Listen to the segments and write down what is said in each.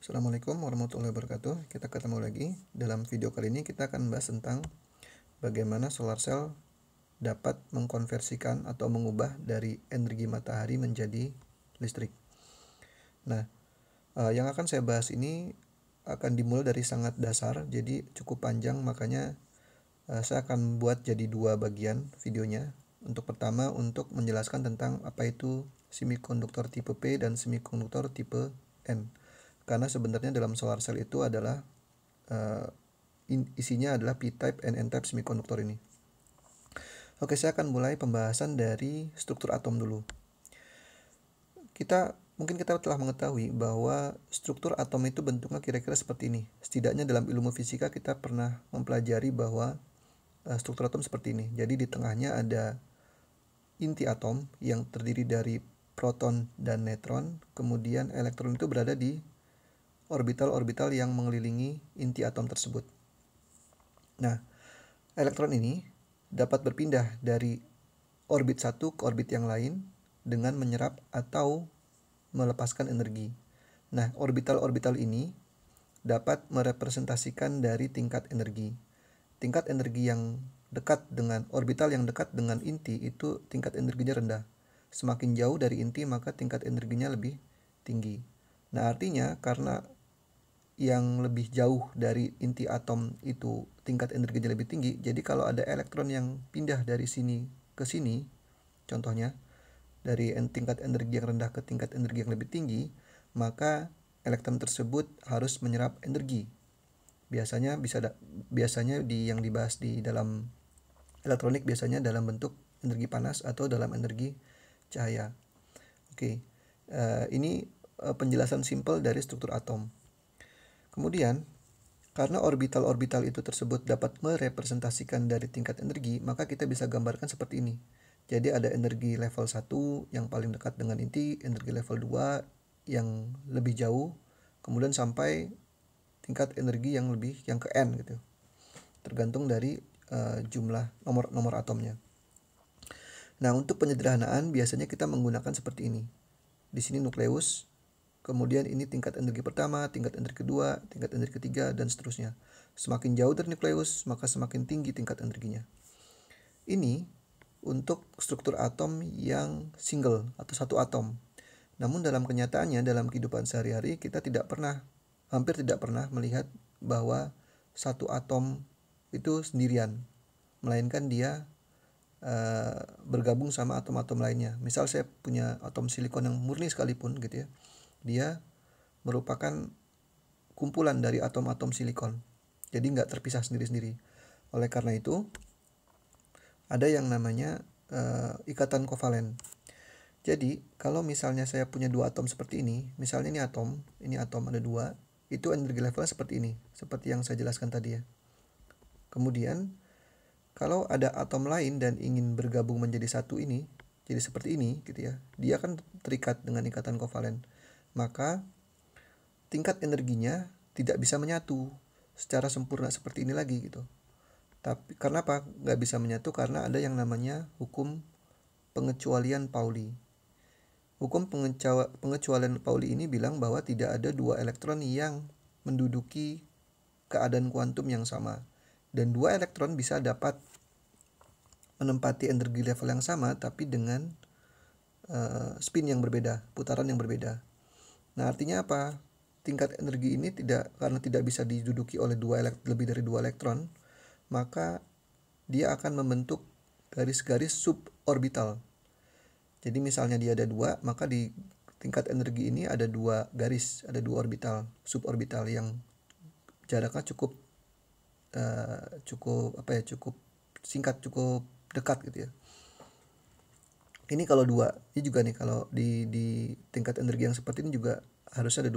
Assalamualaikum warahmatullahi wabarakatuh. Kita ketemu lagi. Dalam video kali ini kita akan bahas tentang bagaimana solar cell dapat mengkonversikan atau mengubah dari energi matahari menjadi listrik. Nah, yang akan saya bahas ini akan dimulai dari sangat dasar, jadi cukup panjang, makanya saya akan buat jadi dua bagian videonya. Untuk pertama, untuk menjelaskan tentang apa itu semikonduktor tipe P dan semikonduktor tipe N. Karena sebenarnya dalam solar cell itu adalah isinya adalah P-type and N-type semikonduktor ini. Oke, saya akan mulai pembahasan dari struktur atom dulu. Mungkin kita telah mengetahui bahwa struktur atom itu bentuknya kira-kira seperti ini. Setidaknya dalam ilmu fisika kita pernah mempelajari bahwa struktur atom seperti ini. Jadi di tengahnya ada inti atom yang terdiri dari proton dan neutron, kemudian elektron itu berada di orbital-orbital yang mengelilingi inti atom tersebut. Nah, elektron ini dapat berpindah dari orbit satu ke orbit yang lain dengan menyerap atau melepaskan energi. Nah, orbital-orbital ini dapat merepresentasikan dari tingkat energi. Tingkat energi yang dekat dengan orbital yang dekat dengan inti itu tingkat energinya rendah. Semakin jauh dari inti maka tingkat energinya lebih tinggi. Nah, artinya karena yang lebih jauh dari inti atom itu tingkat energinya lebih tinggi, jadi kalau ada elektron yang pindah dari sini ke sini, contohnya dari tingkat energi yang rendah ke tingkat energi yang lebih tinggi, maka elektron tersebut harus menyerap energi. Biasanya yang dibahas di dalam elektronik biasanya dalam bentuk energi panas atau dalam energi cahaya. Oke, ini penjelasan simpel dari struktur atom. Kemudian, karena orbital-orbital itu tersebut dapat merepresentasikan dari tingkat energi, maka kita bisa gambarkan seperti ini. Jadi ada energi level 1 yang paling dekat dengan inti, energi level 2 yang lebih jauh, kemudian sampai tingkat energi yang ke N gitu. Tergantung dari jumlah nomor atomnya. Nah, untuk penyederhanaan biasanya kita menggunakan seperti ini. Di sini nukleus, kemudian ini tingkat energi pertama, tingkat energi kedua, tingkat energi ketiga, dan seterusnya. Semakin jauh dari nukleus, maka semakin tinggi tingkat energinya. Ini untuk struktur atom yang single atau satu atom. Namun dalam kenyataannya, dalam kehidupan sehari-hari, kita hampir tidak pernah melihat bahwa satu atom itu sendirian, melainkan dia bergabung sama atom-atom lainnya. Misal saya punya atom silikon yang murni sekalipun gitu ya, dia merupakan kumpulan dari atom-atom silikon, jadi nggak terpisah sendiri-sendiri. Oleh karena itu ada yang namanya ikatan kovalen. Jadi kalau misalnya saya punya dua atom seperti ini, misalnya ini atom ada dua, itu energi levelnya seperti ini, seperti yang saya jelaskan tadi ya. Kemudian kalau ada atom lain dan ingin bergabung menjadi satu ini, jadi seperti ini gitu ya, dia akan terikat dengan ikatan kovalen. Maka tingkat energinya tidak bisa menyatu secara sempurna seperti ini lagi gitu. Tapi karena apa nggak bisa menyatu? Karena ada yang namanya hukum pengecualian Pauli. Hukum pengecualian Pauli ini bilang bahwa tidak ada dua elektron yang menduduki keadaan kuantum yang sama. Dan dua elektron bisa dapat menempati energi level yang sama tapi dengan spin yang berbeda, putaran yang berbeda. Nah, artinya apa? Tingkat energi ini karena tidak bisa diduduki oleh lebih dari dua elektron, maka dia akan membentuk garis-garis suborbital. Jadi misalnya dia ada dua, maka di tingkat energi ini ada dua garis, ada dua suborbital yang jaraknya cukup singkat, cukup dekat gitu ya. Ini kalau dua, ini juga nih kalau di tingkat energi yang seperti ini juga harusnya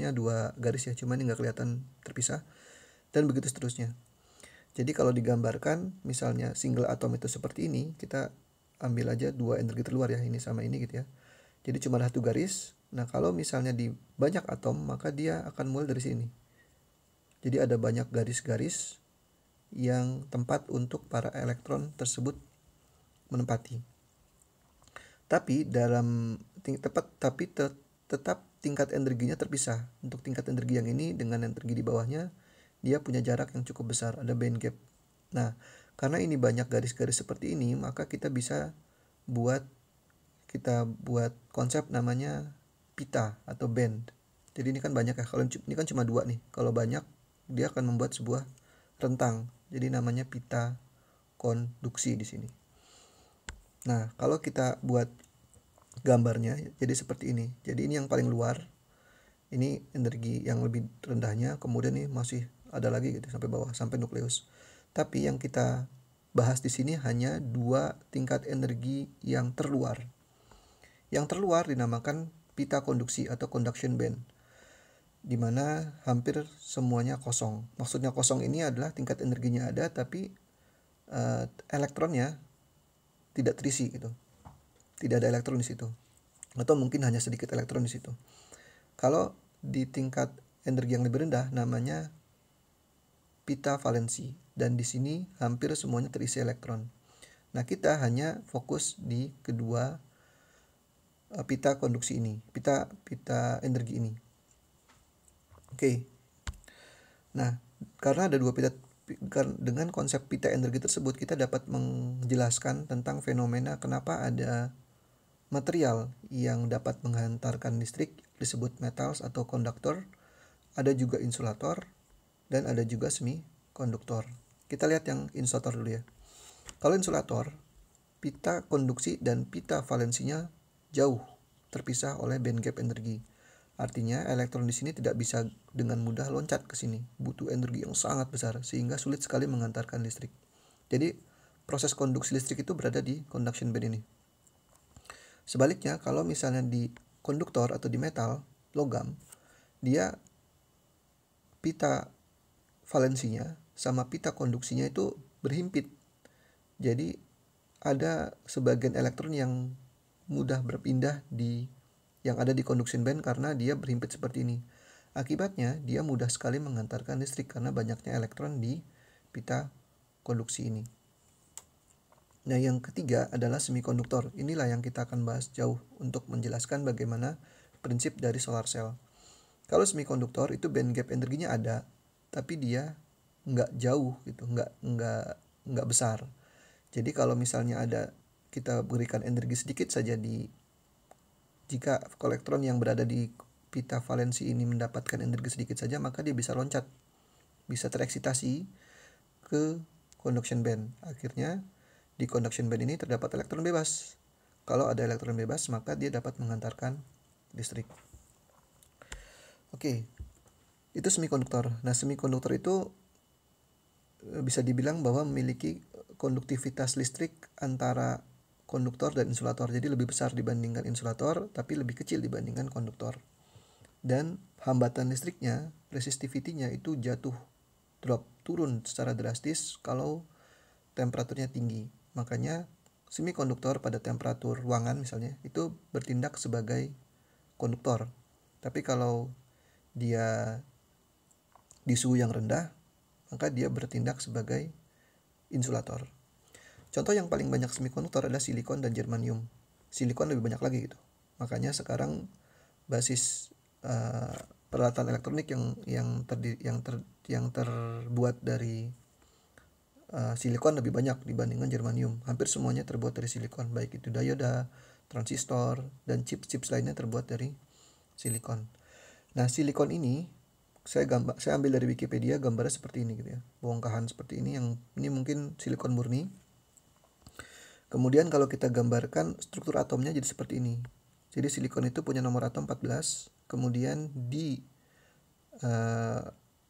dua garis ya, cuman ini nggak kelihatan terpisah, dan begitu seterusnya. Jadi kalau digambarkan misalnya single atom itu seperti ini, kita ambil aja dua energi terluar ya, ini sama ini gitu ya. Jadi cuma satu garis. Nah, kalau misalnya di banyak atom, maka dia akan mulai dari sini. Jadi ada banyak garis-garis yang tempat untuk para elektron tersebut menempati. Tapi tetap tingkat energinya terpisah. Untuk tingkat energi yang ini dengan energi di bawahnya, dia punya jarak yang cukup besar, ada band gap. Nah, karena ini banyak garis-garis seperti ini, maka kita buat buat konsep namanya pita atau band. Jadi ini kan banyak ya. Kalau ini kan cuma 2 nih. Kalau banyak, dia akan membuat sebuah rentang. Jadi namanya pita konduksi di sini. Nah, kalau kita buat gambarnya jadi seperti ini. Jadi ini yang paling luar. Ini energi yang lebih rendahnya, kemudian ini masih ada lagi gitu sampai bawah, sampai nukleus. Tapi yang kita bahas di sini hanya 2 tingkat energi yang terluar. Yang terluar dinamakan pita konduksi atau conduction band, di mana hampir semuanya kosong. Maksudnya kosong ini adalah tingkat energinya ada, tapi elektronnya tidak terisi gitu. Tidak ada elektron di situ. Atau mungkin hanya sedikit elektron di situ. Kalau di tingkat energi yang lebih rendah namanya pita valensi, dan di sini hampir semuanya terisi elektron. Nah, kita hanya fokus di kedua pita konduksi ini, pita energi ini. Oke. Nah, karena ada 2 pita, dengan konsep pita energi tersebut kita dapat menjelaskan tentang fenomena kenapa ada material yang dapat menghantarkan listrik disebut metals atau konduktor, ada juga insulator, dan ada juga semikonduktor. Kita lihat yang insulator dulu ya. Kalau insulator, pita konduksi dan pita valensinya jauh terpisah oleh band gap energi. Artinya elektron di sini tidak bisa dengan mudah loncat ke sini, butuh energi yang sangat besar sehingga sulit sekali mengantarkan listrik. Jadi proses konduksi listrik itu berada di conduction band ini. Sebaliknya, kalau misalnya di konduktor atau di metal, logam, dia pita valensinya sama pita konduksinya itu berhimpit. Jadi ada sebagian elektron yang mudah berpindah yang ada di conduction band karena dia berhimpit seperti ini. Akibatnya dia mudah sekali mengantarkan listrik karena banyaknya elektron di pita konduksi ini. Nah, yang ketiga adalah semikonduktor. Inilah yang kita akan bahas jauh untuk menjelaskan bagaimana prinsip dari solar cell. Kalau semikonduktor itu band gap energinya ada, tapi dia nggak jauh gitu, nggak besar. Jadi kalau misalnya kita berikan energi sedikit saja jika elektron yang berada di pita valensi ini mendapatkan energi sedikit saja, maka dia bisa loncat, bisa tereksitasi ke conduction band. Akhirnya di conduction band ini terdapat elektron bebas. Kalau ada elektron bebas, maka dia dapat menghantarkan listrik. Oke, itu semikonduktor. Nah, semikonduktor itu bisa dibilang bahwa memiliki konduktivitas listrik antara konduktor dan insulator. Jadi lebih besar dibandingkan insulator, tapi lebih kecil dibandingkan konduktor. Dan hambatan listriknya, resistivity-nya itu turun secara drastis kalau temperaturnya tinggi. Makanya semikonduktor pada temperatur ruangan misalnya itu bertindak sebagai konduktor. Tapi kalau dia di suhu yang rendah, maka dia bertindak sebagai insulator. Contoh yang paling banyak semikonduktor adalah silikon dan germanium. Silikon lebih banyak lagi gitu. Makanya sekarang basis peralatan elektronik yang terbuat dari silikon lebih banyak dibandingkan germanium. Hampir semuanya terbuat dari silikon, baik itu dioda, transistor, dan chip-chip lainnya terbuat dari silikon. Nah, silikon ini saya ambil dari Wikipedia, gambarnya seperti ini gitu ya. Bongkahan seperti ini, yang ini mungkin silikon murni. Kemudian kalau kita gambarkan struktur atomnya jadi seperti ini. Jadi silikon itu punya nomor atom 14. Kemudian di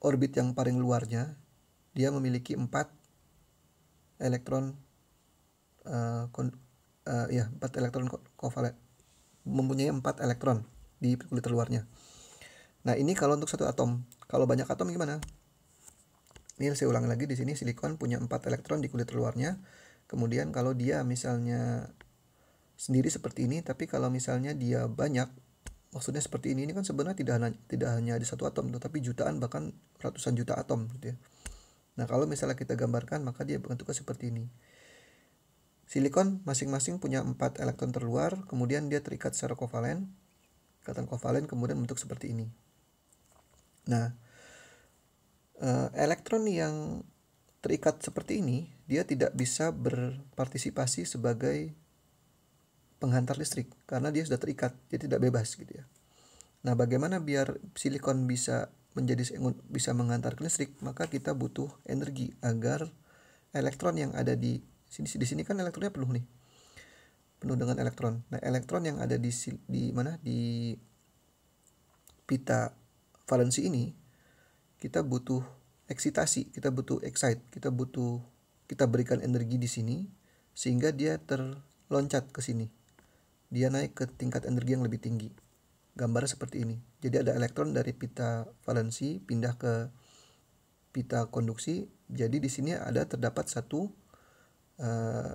orbit yang paling luarnya dia memiliki 4 elektron 4 elektron kovalen. Mempunyai 4 elektron di kulit luarnya. Nah, ini kalau untuk satu atom. Kalau banyak atom gimana? Ini saya ulangi lagi, di sini silikon punya 4 elektron di kulit luarnya. Kemudian kalau dia misalnya sendiri seperti ini, tapi kalau misalnya dia banyak, maksudnya seperti ini kan sebenarnya tidak hanya ada satu atom, tetapi jutaan bahkan ratusan juta atom gitu ya. Nah, kalau misalnya kita gambarkan, maka dia bentuknya seperti ini. Silikon masing-masing punya 4 elektron terluar, kemudian dia terikat secara kovalen. ikatan kovalen kemudian bentuk seperti ini. Nah, elektron yang terikat seperti ini dia tidak bisa berpartisipasi sebagai penghantar listrik karena dia sudah terikat, dia tidak bebas gitu ya. Nah, bagaimana biar silikon bisa menghantar listrik? Maka kita butuh energi agar elektron yang ada di sini kan elektronnya penuh nih. Penuh dengan elektron. Nah, elektron yang ada di pita valensi ini kita butuh eksitasi, kita butuh excite, kita berikan energi di sini sehingga dia terloncat ke sini. Dia naik ke tingkat energi yang lebih tinggi. Gambarnya seperti ini. Jadi ada elektron dari pita valensi pindah ke pita konduksi. Jadi di sini terdapat satu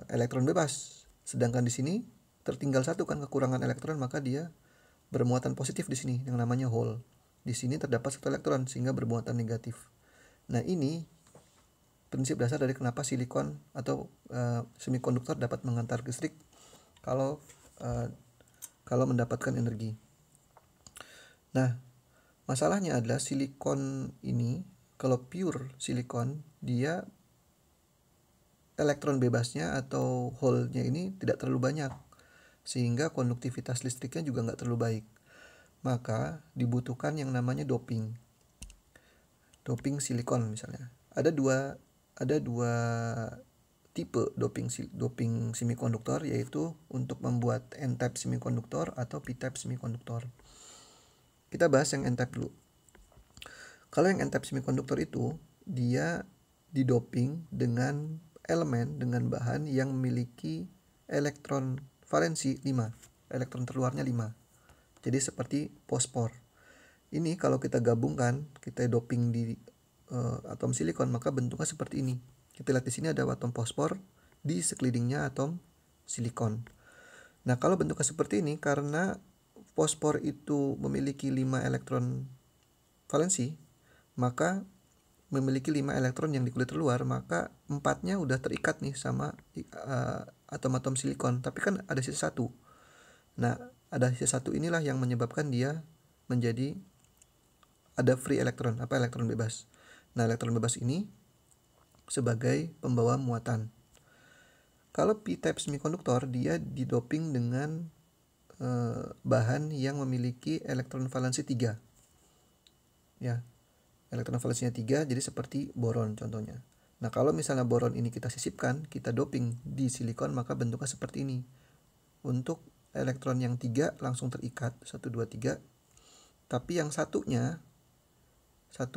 elektron bebas. Sedangkan di sini tertinggal satu kan, kekurangan elektron, maka dia bermuatan positif di sini yang namanya hole. Di sini terdapat satu elektron sehingga bermuatan negatif. Nah, ini prinsip dasar dari kenapa silikon atau semikonduktor dapat menghantar listrik kalau mendapatkan energi. Nah, masalahnya adalah silikon ini, kalau pure silikon, dia elektron bebasnya atau hole-nya ini tidak terlalu banyak, sehingga konduktivitas listriknya juga nggak terlalu baik. Maka dibutuhkan yang namanya doping silikon misalnya. Ada dua tipe doping semikonduktor, yaitu untuk membuat n-type semikonduktor atau p-type semikonduktor. Kita bahas yang n-type dulu. Kalau yang n-type semikonduktor itu dia didoping dengan bahan yang memiliki elektron valensi 5, elektron terluarnya 5. Jadi seperti fosfor. Ini kalau kita gabungkan, kita doping di atom silikon, maka bentuknya seperti ini. Kita lihat di sini ada atom fosfor di sekelilingnya atom silikon. Nah, kalau bentuknya seperti ini, karena fosfor itu memiliki 5 elektron valensi, maka memiliki 5 elektron yang di kulit terluar, maka 4-nya udah terikat nih sama atom-atom silikon, tapi kan ada sisa 1. Nah, ada sisa 1 inilah yang menyebabkan dia menjadi ada free elektron, elektron bebas. Nah, elektron bebas ini sebagai pembawa muatan. Kalau p-type semikonduktor, dia didoping dengan bahan yang memiliki elektron valensi 3. Ya, elektron valensinya 3, jadi seperti boron contohnya. Nah, kalau misalnya boron ini kita sisipkan, kita doping di silikon, maka bentuknya seperti ini. Untuk elektron yang 3 langsung terikat, 1, 2, 3. Tapi yang satunya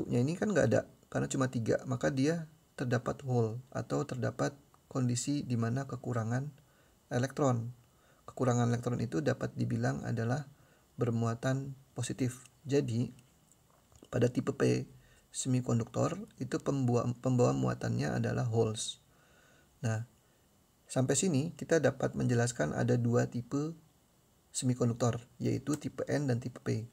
ini kan nggak ada, karena cuma 3, maka dia terdapat hole atau terdapat kondisi di mana kekurangan elektron. Kekurangan elektron itu dapat dibilang adalah bermuatan positif. Jadi pada tipe P semikonduktor itu pembawa muatannya adalah holes. Nah, sampai sini kita dapat menjelaskan ada 2 tipe semikonduktor, yaitu tipe N dan tipe P.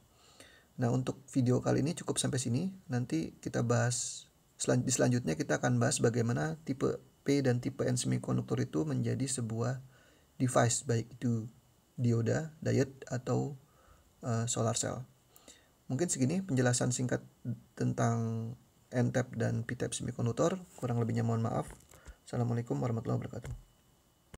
Nah, untuk video kali ini cukup sampai sini. Nanti kita bahas selanjutnya, kita akan bahas bagaimana tipe P dan tipe N semikonduktor itu menjadi sebuah device, baik itu dioda, diode, atau solar cell. Mungkin segini penjelasan singkat tentang n-type dan p-type semikonduktor. Kurang lebihnya mohon maaf. Assalamualaikum warahmatullahi wabarakatuh.